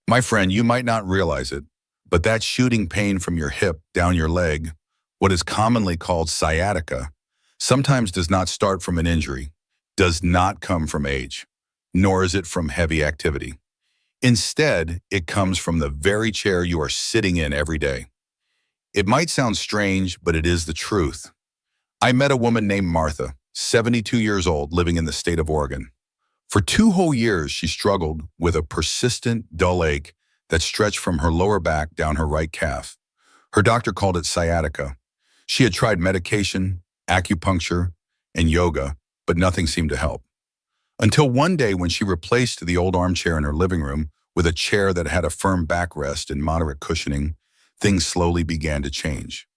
My friend, you might not realize it, but that shooting pain from your hip down your leg, what is commonly called sciatica, sometimes does not start from an injury, does not come from age, nor is it from heavy activity. Instead, it comes from the very chair you are sitting in every day. It might sound strange, but it is the truth. I met a woman named Martha, 72 years old, living in the state of Oregon. For 2 whole years, she struggled with a persistent, dull ache that stretched from her lower back down her right calf. Her doctor called it sciatica. She had tried medication, acupuncture, and yoga, but nothing seemed to help. Until one day when she replaced the old armchair in her living room with a chair that had a firm backrest and moderate cushioning, things slowly began to change.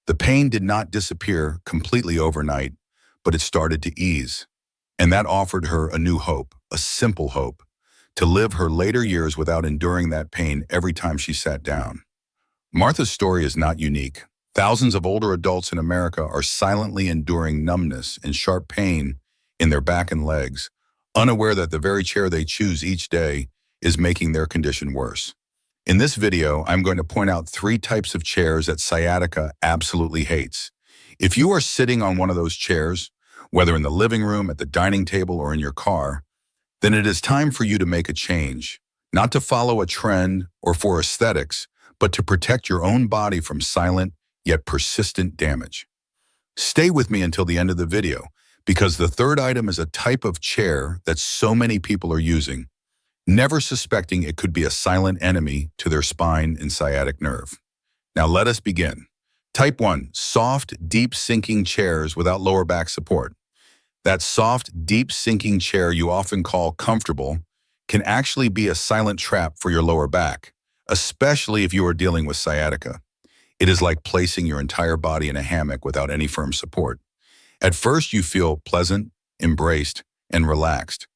The pain did not disappear completely overnight, but it started to ease. And that offered her a new hope, a simple hope, to live her later years without enduring that pain every time she sat down. Martha's story is not unique. Thousands of older adults in America are silently enduring numbness and sharp pain in their back and legs, unaware that the very chair they choose each day is making their condition worse. In this video, I'm going to point out 3 types of chairs that sciatica absolutely hates. If you are sitting on one of those chairs, whether in the living room, at the dining table, or in your car, then it is time for you to make a change, not to follow a trend or for aesthetics, but to protect your own body from silent yet persistent damage. Stay with me until the end of the video, because the third item is a type of chair that so many people are using, never suspecting it could be a silent enemy to their spine and sciatic nerve. Now let us begin. Type 1, soft, deep sinking chairs without lower back support. That soft, deep sinking chair you often call comfortable can actually be a silent trap for your lower back, especially if you are dealing with sciatica. It is like placing your entire body in a hammock without any firm support. At first, you feel pleasant, embraced, and relaxed.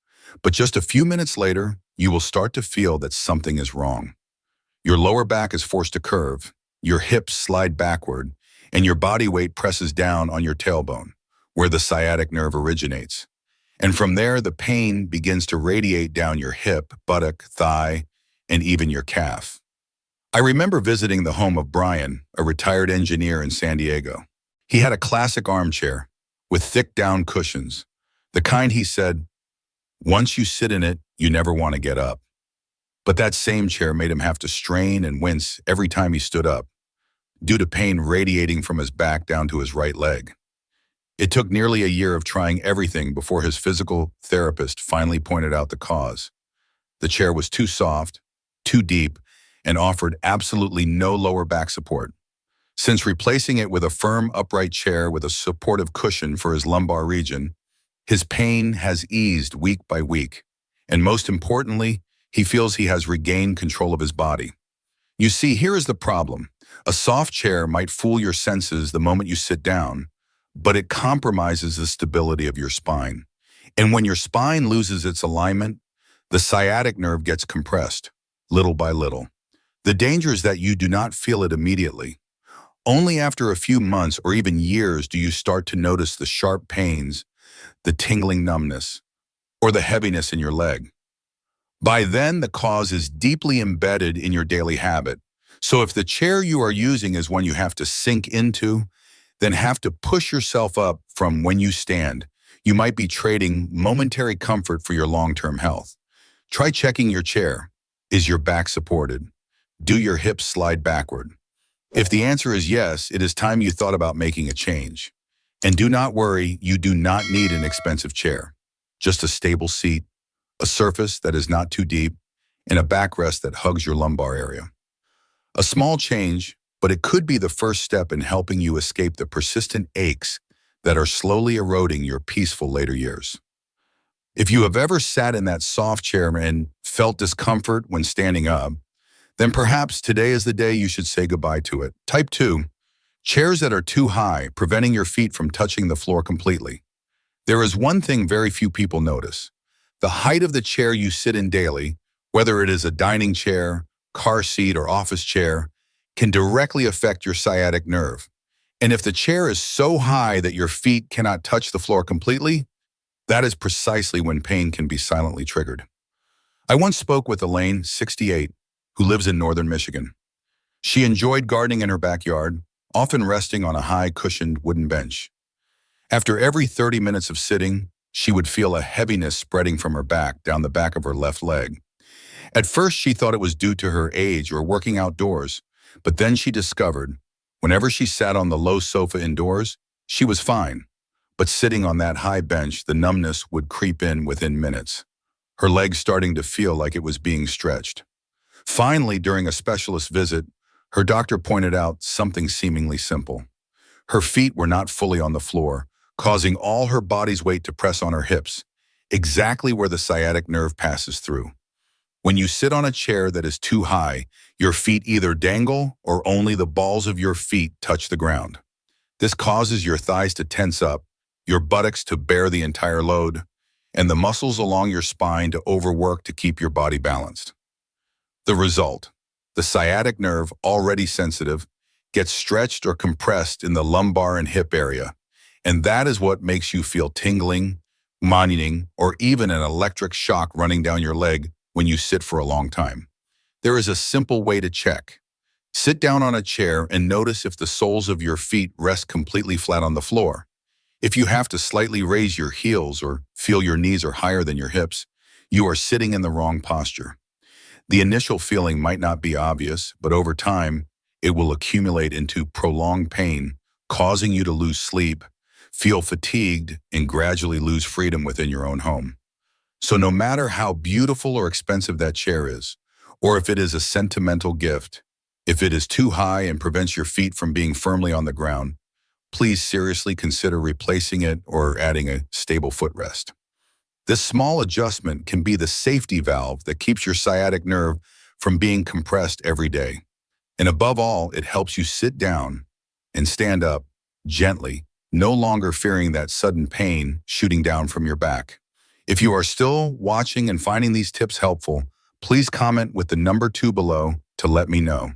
But just a few minutes later, you will start to feel that something is wrong. Your lower back is forced to curve, your hips slide backward, and your body weight presses down on your tailbone, where the sciatic nerve originates. And from there, the pain begins to radiate down your hip, buttock, thigh, and even your calf. I remember visiting the home of Brian, a retired engineer in San Diego. He had a classic armchair with thick down cushions, the kind he said, once you sit in it, you never want to get up. But that same chair made him have to strain and wince every time he stood up, due to pain radiating from his back down to his right leg. It took nearly a year of trying everything before his physical therapist finally pointed out the cause. The chair was too soft, too deep, and offered absolutely no lower back support. Since replacing it with a firm, upright chair with a supportive cushion for his lumbar region, his pain has eased week by week, and most importantly, he feels he has regained control of his body. You see, here is the problem. A soft chair might fool your senses the moment you sit down, but it compromises the stability of your spine. And when your spine loses its alignment, the sciatic nerve gets compressed, little by little. The danger is that you do not feel it immediately. Only after a few months or even years do you start to notice the sharp pains, the tingling numbness, or the heaviness in your leg. By then, the cause is deeply embedded in your daily habit. So if the chair you are using is one you have to sink into, then have to push yourself up from when you stand, you might be trading momentary comfort for your long-term health. Try checking your chair. Is your back supported? Do your hips slide backward? If the answer is yes, it is time you thought about making a change. And do not worry, you do not need an expensive chair. Just a stable seat, a surface that is not too deep, and a backrest that hugs your lumbar area. A small change, but it could be the first step in helping you escape the persistent aches that are slowly eroding your peaceful later years. If you have ever sat in that soft chair and felt discomfort when standing up, then perhaps today is the day you should say goodbye to it. Type 2, chairs that are too high, preventing your feet from touching the floor completely. There is one thing very few people notice. The height of the chair you sit in daily, whether it is a dining chair, car seat, or office chair, can directly affect your sciatic nerve. And if the chair is so high that your feet cannot touch the floor completely, that is precisely when pain can be silently triggered. I once spoke with Elaine, 68, who lives in northern Michigan. She enjoyed gardening in her backyard, often resting on a high-cushioned wooden bench. After every 30 minutes of sitting, she would feel a heaviness spreading from her back down the back of her left leg. At first, she thought it was due to her age or working outdoors, but then she discovered, whenever she sat on the low sofa indoors, she was fine. But sitting on that high bench, the numbness would creep in within minutes, her leg starting to feel like it was being stretched. Finally, during a specialist visit, her doctor pointed out something seemingly simple. Her feet were not fully on the floor, causing all her body's weight to press on her hips, exactly where the sciatic nerve passes through. When you sit on a chair that is too high, your feet either dangle or only the balls of your feet touch the ground. This causes your thighs to tense up, your buttocks to bear the entire load, and the muscles along your spine to overwork to keep your body balanced. The result, the sciatic nerve, already sensitive, gets stretched or compressed in the lumbar and hip area, and that is what makes you feel tingling, moaning, or even an electric shock running down your leg when you sit for a long time. There is a simple way to check. Sit down on a chair and notice if the soles of your feet rest completely flat on the floor. If you have to slightly raise your heels or feel your knees are higher than your hips, you are sitting in the wrong posture. The initial feeling might not be obvious, but over time, it will accumulate into prolonged pain, causing you to lose sleep, feel fatigued, and gradually lose freedom within your own home. So no matter how beautiful or expensive that chair is, or if it is a sentimental gift, if it is too high and prevents your feet from being firmly on the ground, please seriously consider replacing it or adding a stable footrest. This small adjustment can be the safety valve that keeps your sciatic nerve from being compressed every day. And above all, it helps you sit down and stand up gently, no longer fearing that sudden pain shooting down from your back. If you are still watching and finding these tips helpful, please comment with the number 2 below to let me know.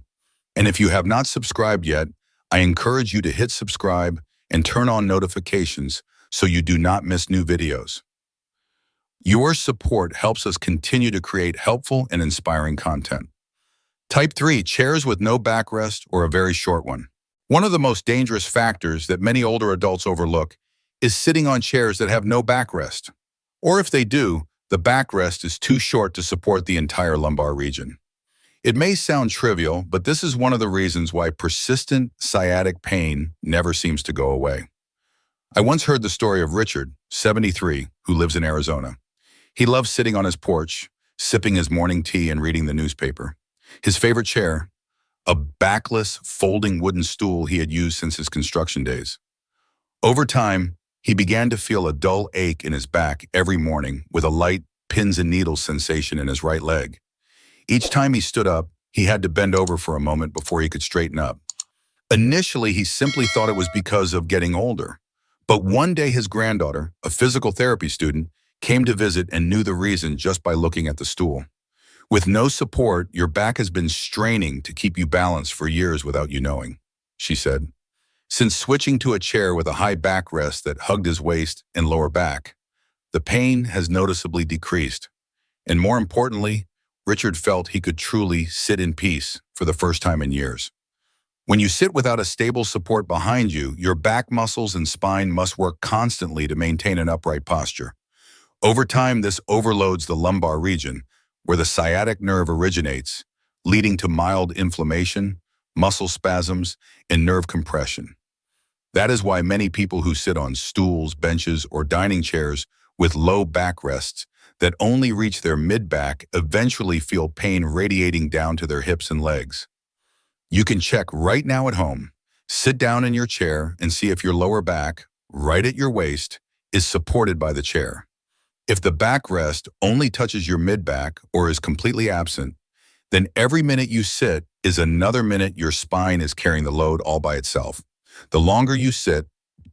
And if you have not subscribed yet, I encourage you to hit subscribe and turn on notifications so you do not miss new videos. Your support helps us continue to create helpful and inspiring content. Type 3, chairs with no backrest or a very short one. One of the most dangerous factors that many older adults overlook is sitting on chairs that have no backrest. Or if they do, the backrest is too short to support the entire lumbar region. It may sound trivial, but this is one of the reasons why persistent sciatic pain never seems to go away. I once heard the story of Richard, 73, who lives in Arizona. He loves sitting on his porch, sipping his morning tea and reading the newspaper. His favorite chair, a backless, folding wooden stool he had used since his construction days. Over time, he began to feel a dull ache in his back every morning with a light pins and needles sensation in his right leg. Each time he stood up, he had to bend over for a moment before he could straighten up. Initially, he simply thought it was because of getting older. But one day his granddaughter, a physical therapy student, came to visit and knew the reason just by looking at the stool. With no support, your back has been straining to keep you balanced for years without you knowing, she said. Since switching to a chair with a high backrest that hugged his waist and lower back, the pain has noticeably decreased. And more importantly, Richard felt he could truly sit in peace for the first time in years. When you sit without a stable support behind you, your back muscles and spine must work constantly to maintain an upright posture. Over time, this overloads the lumbar region, where the sciatic nerve originates, leading to mild inflammation, muscle spasms, and nerve compression. That is why many people who sit on stools, benches, or dining chairs with low backrests that only reach their mid-back eventually feel pain radiating down to their hips and legs. You can check right now at home. Sit down in your chair and see if your lower back, right at your waist, is supported by the chair. If the backrest only touches your mid-back or is completely absent, then every minute you sit is another minute your spine is carrying the load all by itself. The longer you sit,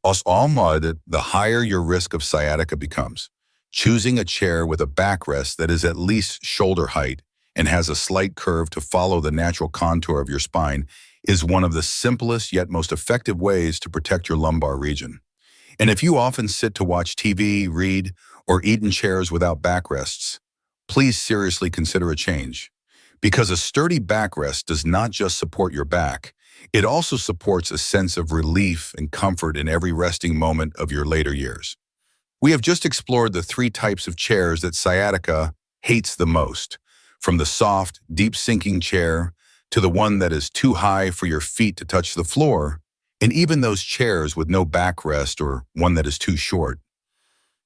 the higher your risk of sciatica becomes. Choosing a chair with a backrest that is at least shoulder height and has a slight curve to follow the natural contour of your spine is one of the simplest yet most effective ways to protect your lumbar region. And if you often sit to watch TV, read, or eat in chairs without backrests, please seriously consider a change. Because a sturdy backrest does not just support your back, it also supports a sense of relief and comfort in every resting moment of your later years. We have just explored the three types of chairs that sciatica hates the most, from the soft, deep-sinking chair to the one that is too high for your feet to touch the floor, and even those chairs with no backrest or one that is too short.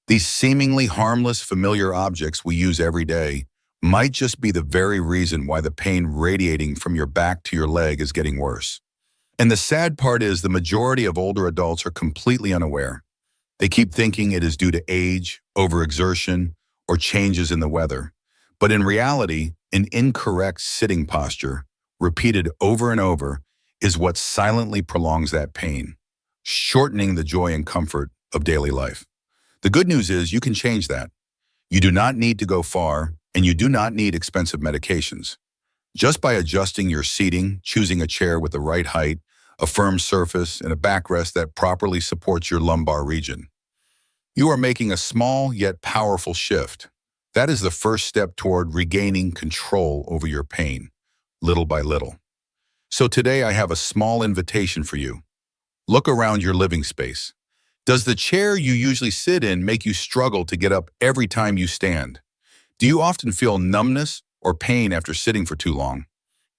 These seemingly harmless, familiar objects we use every day might just be the very reason why the pain radiating from your back to your leg is getting worse. And the sad part is the majority of older adults are completely unaware. They keep thinking it is due to age, overexertion, or changes in the weather. But in reality, an incorrect sitting posture, repeated over and over, is what silently prolongs that pain, shortening the joy and comfort of daily life. The good news is you can change that. You do not need to go far, and you do not need expensive medications. Just by adjusting your seating, choosing a chair with the right height, a firm surface, and a backrest that properly supports your lumbar region, you are making a small yet powerful shift. That is the first step toward regaining control over your pain, little by little. So today I have a small invitation for you. Look around your living space. Does the chair you usually sit in make you struggle to get up every time you stand? Do you often feel numbness or pain after sitting for too long?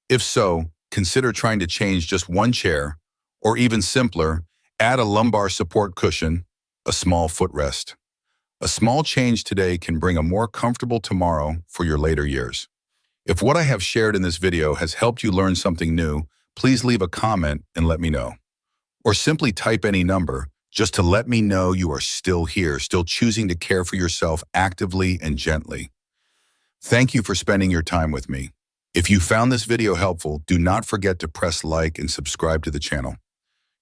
If so, consider trying to change just one chair, or even simpler, add a lumbar support cushion, a small footrest. A small change today can bring a more comfortable tomorrow for your later years. If what I have shared in this video has helped you learn something new, please leave a comment and let me know. Or simply type any number, just to let me know you are still here, still choosing to care for yourself actively and gently. Thank you for spending your time with me. If you found this video helpful, do not forget to press like and subscribe to the channel.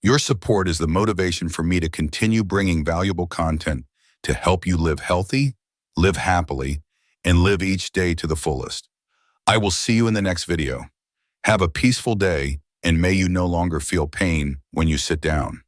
Your support is the motivation for me to continue bringing valuable content to help you live healthy, live happily, and live each day to the fullest. I will see you in the next video. Have a peaceful day, and may you no longer feel pain when you sit down.